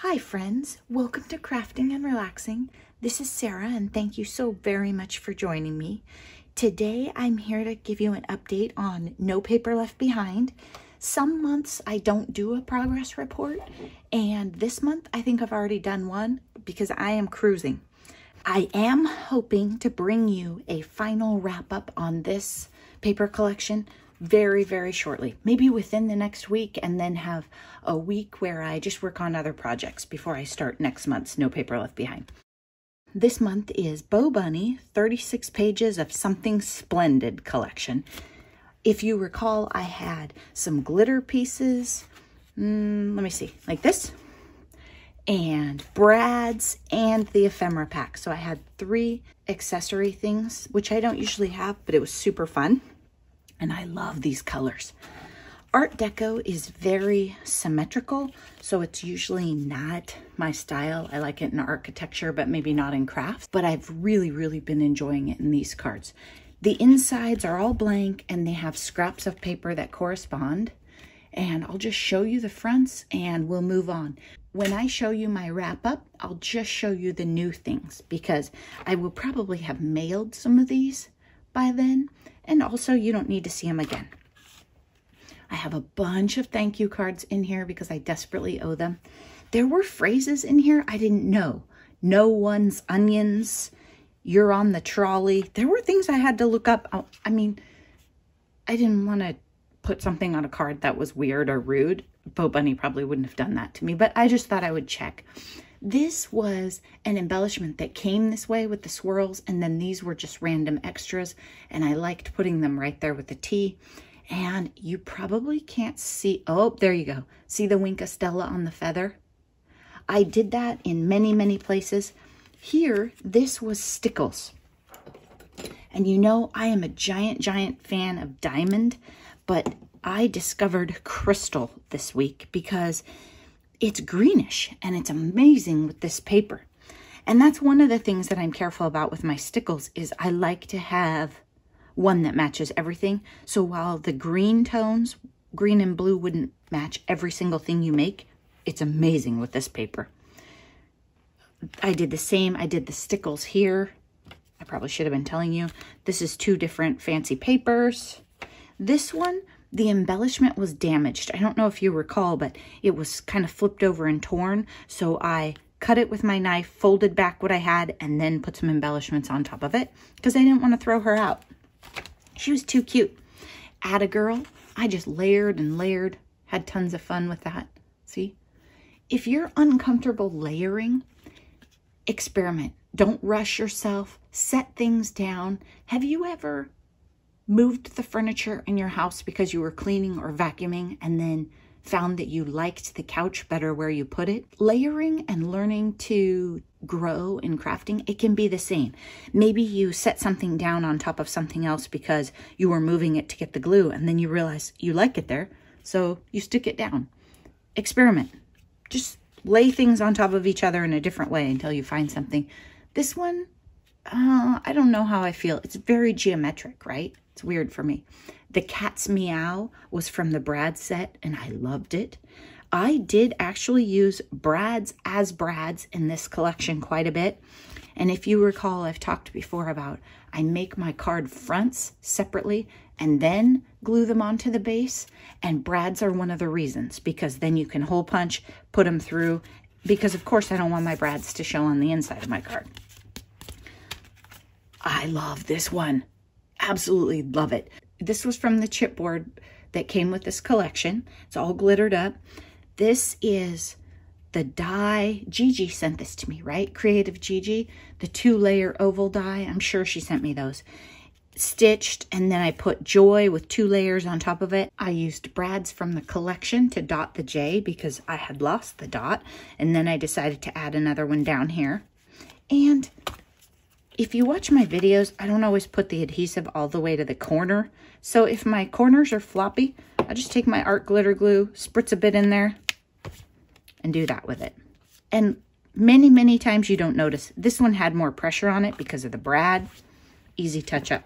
Hi friends, welcome to Crafting and Relaxing. This is Sarah and thank you so very much for joining me. Today I'm here to give you an update on No Paper Left Behind. Some months I don't do a progress report, and this month I think I've already done one because I am cruising. I am hoping to bring you a final wrap up on this paper collection very, very shortly, maybe within the next week, and then have a week where I just work on other projects before I start next month's No Paper Left Behind. This month is Bo Bunny, 36 pages of Something Splendid collection. If you recall, I had some glitter pieces, let me see, like this, and brads, and the ephemera pack. So I had 3 accessory things, which I don't usually have, but it was super fun. And I love these colors. Art Deco is very symmetrical, so it's usually not my style. I like it in architecture, but maybe not in crafts. But I've really been enjoying it in these cards. The insides are all blank and they have scraps of paper that correspond. And I'll just show you the fronts and we'll move on. When I show you my wrap up, I'll just show you the new things because I will probably have mailed some of these by then. And also, you don't need to see them again. I have a bunch of thank you cards in here because I desperately owe them. There were phrases in here I didn't know. No one's onions. You're on the trolley. There were things I had to look up. I mean, I didn't want to put something on a card that was weird or rude. Bo Bunny probably wouldn't have done that to me, but I just thought I would check. This was an embellishment that came this way with the swirls, and then these were just random extras, and I liked putting them right there with the T. And you probably can't see, oh, there you go. See the Wink of Stella on the feather? I did that in many places. Here, this was Stickles. And you know, I am a giant fan of diamond, but I discovered crystal this week because it's greenish and it's amazing with this paper. And that's one of the things that I'm careful about with my Stickles is I like to have one that matches everything. So while the green tones, green and blue, wouldn't match every single thing you make, it's amazing with this paper. I did the same. I did the Stickles here. I probably should have been telling you. This is 2 different fancy papers. This one, the embellishment was damaged. I don't know if you recall, but it was kind of flipped over and torn. So I cut it with my knife, folded back what I had, and then put some embellishments on top of it because I didn't want to throw her out. She was too cute. Atta Girl, I just layered and layered. Had tons of fun with that. See? If you're uncomfortable layering, experiment. Don't rush yourself. Set things down. Have you ever moved the furniture in your house because you were cleaning or vacuuming and then found that you liked the couch better where you put it? Layering and learning to grow in crafting, it can be the same. Maybe you set something down on top of something else because you were moving it to get the glue and then you realize you like it there, so you stick it down. Experiment. Just lay things on top of each other in a different way until you find something. This one, I don't know how I feel. It's very geometric, right? It's weird for me. The Cat's Meow was from the Brad set, and I loved it. I did actually use brads as brads in this collection quite a bit. And if you recall, I've talked before about I make my card fronts separately and then glue them onto the base. And brads are one of the reasons, because then you can hole punch, put them through, because of course I don't want my brads to show on the inside of my card. I love this one. Absolutely love it. This was from the chipboard that came with this collection. It's all glittered up. This is the die. Gigi sent this to me, right? Creative Gigi, the 2-layer oval die. I'm sure she sent me those. Stitched, and then I put Joy with 2 layers on top of it. I used brads from the collection to dot the J because I had lost the dot, and then I decided to add another one down here. And if you watch my videos, I don't always put the adhesive all the way to the corner. So if my corners are floppy, I just take my art glitter glue, spritz a bit in there, and do that with it. And many times you don't notice. This one had more pressure on it because of the brad. Easy touch up.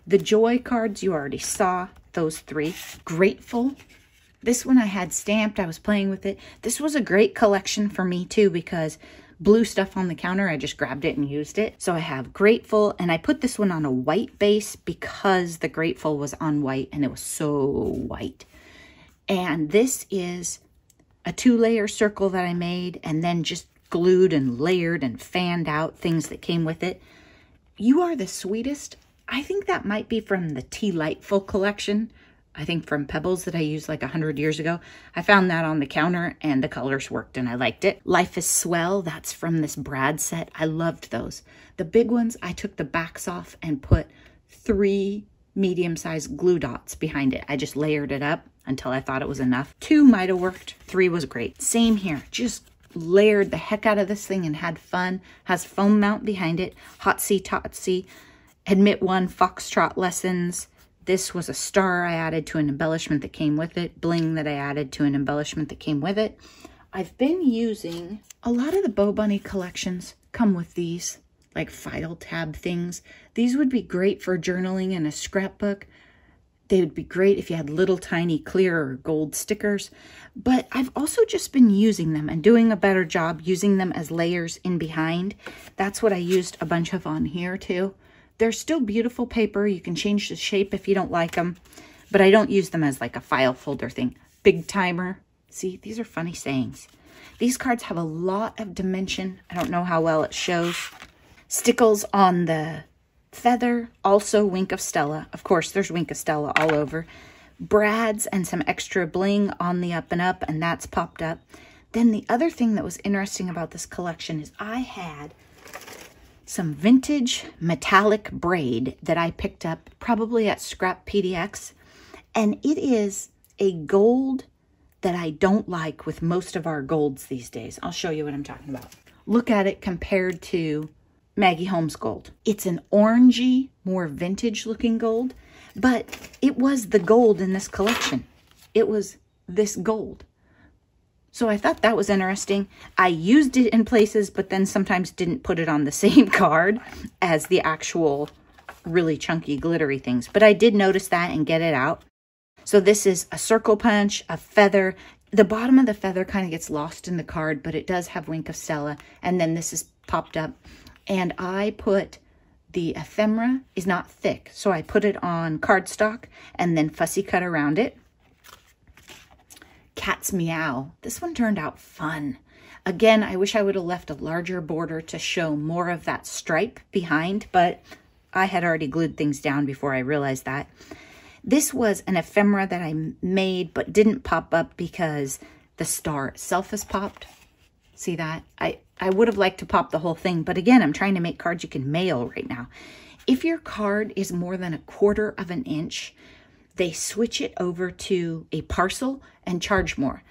The Joy cards you already saw, those 3. Grateful. This one I had stamped. I was playing with it. This was a great collection for me too, because blue stuff on the counter, I just grabbed it and used it. So I have Grateful, and I put this one on a white base because the Grateful was on white and it was so white. And this is a 2-layer circle that I made and then just glued and layered and fanned out things that came with it. You Are the Sweetest. I think that might be from the Tea-Lightful collection. I think from Pebbles that I used like 100 years ago. I found that on the counter and the colors worked and I liked it. Life is Swell, that's from this Brad set. I loved those. The big ones, I took the backs off and put 3 medium-sized glue dots behind it. I just layered it up until I thought it was enough. 2 might have worked, 3 was great. Same here, just layered the heck out of this thing and had fun. Has foam mount behind it. Hotsy Totsy, Admit One, Foxtrot Lessons. This was a star I added to an embellishment that came with it. Bling that I added to an embellishment that came with it. I've been using, a lot of the Bo Bunny collections come with these, like file tab things. These would be great for journaling in a scrapbook. They would be great if you had little tiny clear or gold stickers. But I've also just been using them and doing a better job using them as layers in behind. That's what I used a bunch of on here too. They're still beautiful paper. You can change the shape if you don't like them, but I don't use them as like a file folder thing. Big Timer. See, these are funny sayings. These cards have a lot of dimension. I don't know how well it shows. Stickles on the feather. Also Wink of Stella. Of course, there's Wink of Stella all over. Brad's and some extra bling on the up and up, and that's popped up. Then the other thing that was interesting about this collection is I had some vintage metallic braid that I picked up probably at Scrap PDX. And it is a gold that I don't like with most of our golds these days. I'll show you what I'm talking about. Look at it compared to Maggie Holmes gold. It's an orangey, more vintage looking gold, but it was the gold in this collection. It was this gold. So I thought that was interesting. I used it in places, but then sometimes didn't put it on the same card as the actual really chunky glittery things. But I did notice that and get it out. So this is a circle punch, a feather. The bottom of the feather kind of gets lost in the card, but it does have Wink of Stella. And then this is popped up. And I put the ephemera is not thick. So I put it on cardstock and then fussy cut around it. Cat's Meow. This one turned out fun. Again, I wish I would have left a larger border to show more of that stripe behind, but I had already glued things down before I realized that. This was an ephemera that I made but didn't pop up because the star itself has popped. See that? I would have liked to pop the whole thing, but again, I'm trying to make cards you can mail right now. If your card is more than 1/4 of an inch, they switch it over to a parcel and charge more.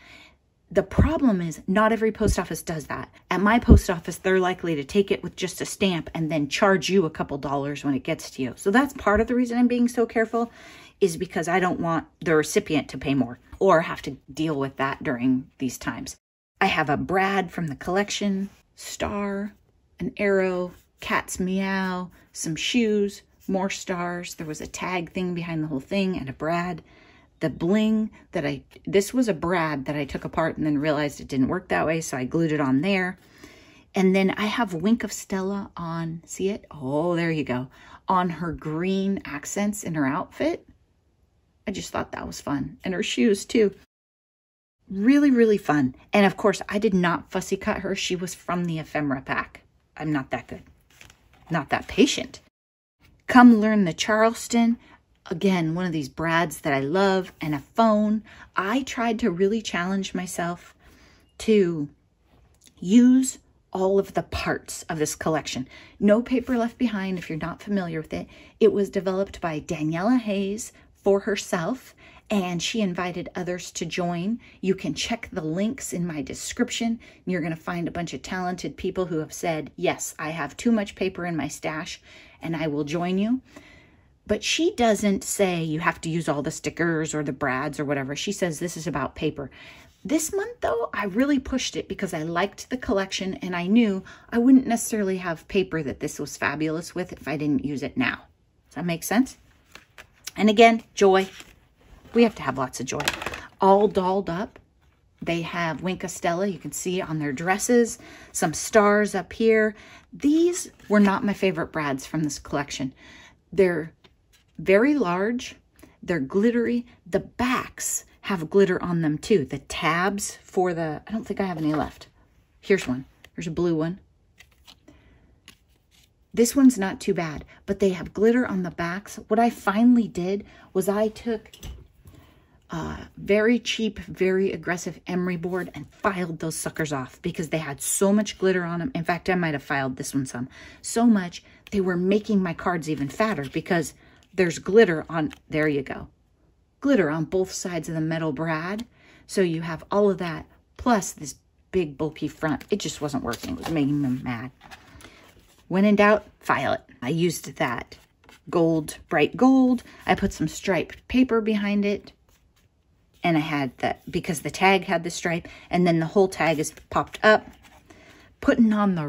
The problem is not every post office does that. At my post office, they're likely to take it with just a stamp and then charge you a couple dollars when it gets to you. So that's part of the reason I'm being so careful, is because I don't want the recipient to pay more or have to deal with that during these times. I have a Brad from the collection, star, an arrow, Cat's Meow, some shoes, more stars. There was a tag thing behind the whole thing and a Brad. The bling that this was a Brad that I took apart and then realized it didn't work that way, so I glued it on there. And then I have Wink of Stella on, see it? Oh, there you go. On her green accents in her outfit. I just thought that was fun. And her shoes too. Really, really fun. And of course, I did not fussy cut her. She was from the ephemera pack. I'm not that good. Not that patient. Come Learn the Charleston. Again, one of these Brads that I love, and a phone. I tried to really challenge myself to use all of the parts of this collection. No Paper Left Behind, if you're not familiar with it. It was developed by Daniela Hayes for herself, and she invited others to join. You can check the links in my description. You're going to find a bunch of talented people who have said, yes, I have too much paper in my stash, and I will join you. But she doesn't say you have to use all the stickers or the Brads or whatever. She says this is about paper. This month, though, I really pushed it because I liked the collection and I knew I wouldn't necessarily have paper that this was fabulous with if I didn't use it now. Does that make sense? And again, joy. We have to have lots of joy. all dolled up. They have Wink of Stella, you can see on their dresses, some stars up here. These were not my favorite brads from this collection. They're very large, they're glittery. The backs have glitter on them too. The tabs for the, I don't think I have any left. Here's one, here's a blue one. This one's not too bad, but they have glitter on the backs. What I finally did was I took very cheap, very aggressive emery board and filed those suckers off because they had so much glitter on them. In fact, I might have filed this one some. So much, they were making my cards even fatter because there's glitter on, there you go. Glitter on both sides of the metal brad. So you have all of that, plus this big bulky front. It just wasn't working. It was making them mad. When in doubt, file it. I used that gold, bright gold. I put some striped paper behind it. And I had that, because the tag had the stripe, and then the whole tag is popped up. Putting on the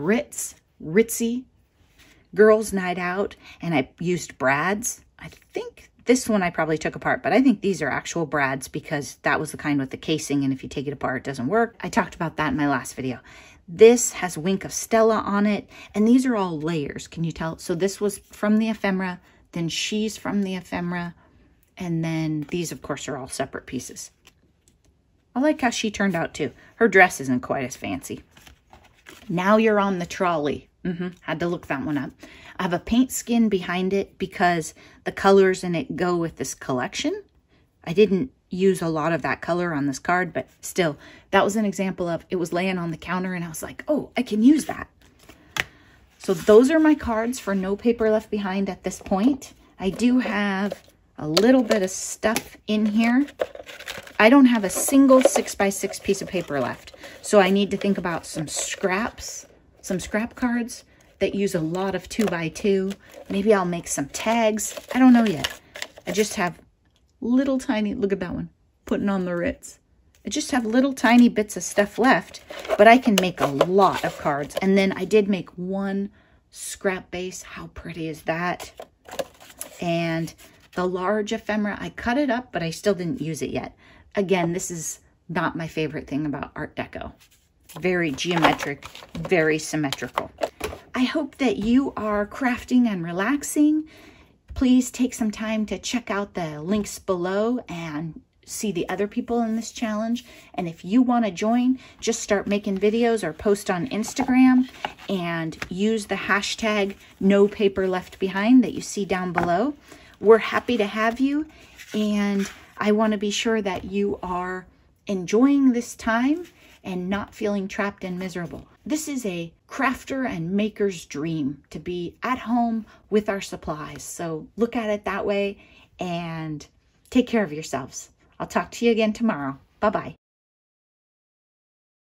Ritzy Girls Night Out, and I used brads. I think this one I probably took apart, but I think these are actual brads because that was the kind with the casing, and if you take it apart, it doesn't work. I talked about that in my last video. This has Wink of Stella on it, and these are all layers. Can you tell? So this was from the ephemera, then she's from the ephemera, and then these, of course, are all separate pieces. I like how she turned out, too. Her dress isn't quite as fancy. Now you're on the trolley. Had to look that one up. I have a paint skin behind it because the colors in it go with this collection. I didn't use a lot of that color on this card, but still, that was an example of it was laying on the counter, and I was like, oh, I can use that. So those are my cards for No Paper Left Behind at this point. I do have a little bit of stuff in here. I don't have a single 6x6 piece of paper left. So I need to think about some scraps, some scrap cards that use a lot of 2x2. Maybe I'll make some tags. I don't know yet. I just have little tiny, look at that one, putting on the Ritz. I just have little tiny bits of stuff left, but I can make a lot of cards. And then I did make one scrap base. How pretty is that? And the large ephemera, I cut it up, but I still didn't use it yet. Again, this is not my favorite thing about Art Deco. Very geometric, very symmetrical. I hope that you are crafting and relaxing. Please take some time to check out the links below and see the other people in this challenge. And if you want to join, just start making videos or post on Instagram and use the hashtag #NoPaperLeftBehind that you see down below. We're happy to have you, and I want to be sure that you are enjoying this time and not feeling trapped and miserable. This is a crafter and maker's dream, to be at home with our supplies. So look at it that way and take care of yourselves. I'll talk to you again tomorrow. Bye-bye.